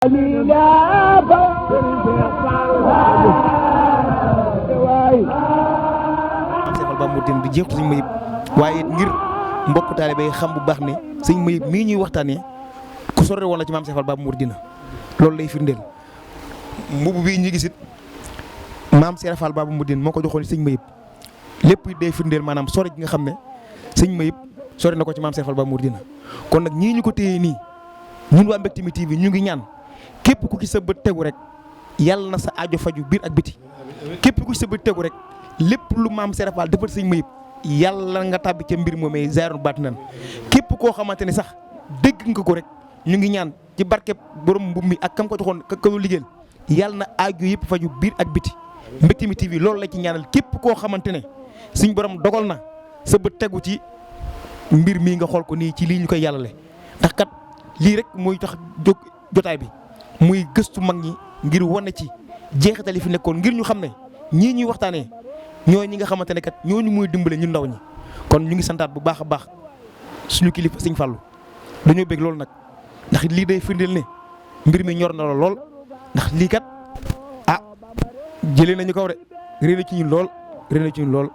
Seexal Bamba Mourideen di jeextu sëñ Mayib waaye ngir mbokk taalibe yi xam bu baax ne sëñ Mayib mii ñuy waxtaanee ku sore woon la ci maam Seexal Bamba Mourideen loolu lay firndeel mbubb bii ñu gisit maam Seexal Bamba Mourideen moo ko joxoon sëñ Mayib lépp day firndeel maanaam sore gi nga xam ne sëñ Mayib sore na ko ci maam Seexal Bamba Mourideen kon nag ñii ñu ko téye nii ñun waa Mbectemi TV ñu ngi ñaan képp ku ci sa bët tegu rek yàlla na sa aajo faju biir ak biti képp ku ci sa bët tegu rek lépp lu maam Seexal defal sëñ Mayib yàlla nga tàbbi ca mbir moomee zaaroon baat nan képp koo xamante ne sax dégg nga ko rek ñu ngi ñaan ci barke borom mbub mi ak kam ko joxoon ka ko liggéeyal yàlla na aajo yëpp faju biir ak biti Mbectemi TV loolu la ci ñaanal képp koo xamante ne suñ borom dogal na sa bët tegu ci mbir mii nga xool ko nii ci lii ñu koy yàllale ndax kat lii rek mooy tax jóg jotaay bi muy gëstu mag ñi ngir wane ci jeexital yi fi nekkoon ngir ñu xam ne ñii ñuy waxtaanee ñoo ñi nga xamante ne kat ñooñu muy dimbale ñu ndaw ñi kon ñu ngi santaat bu baax a baax suñu kilifa sëñ Fallou dañoo bëgg loolu nag ndax lii day firndeel ne mbir mi ñor na la lool ndax lii kat jëlee nañu kaw de réer na ci ñun lool réer na ci ñun lool.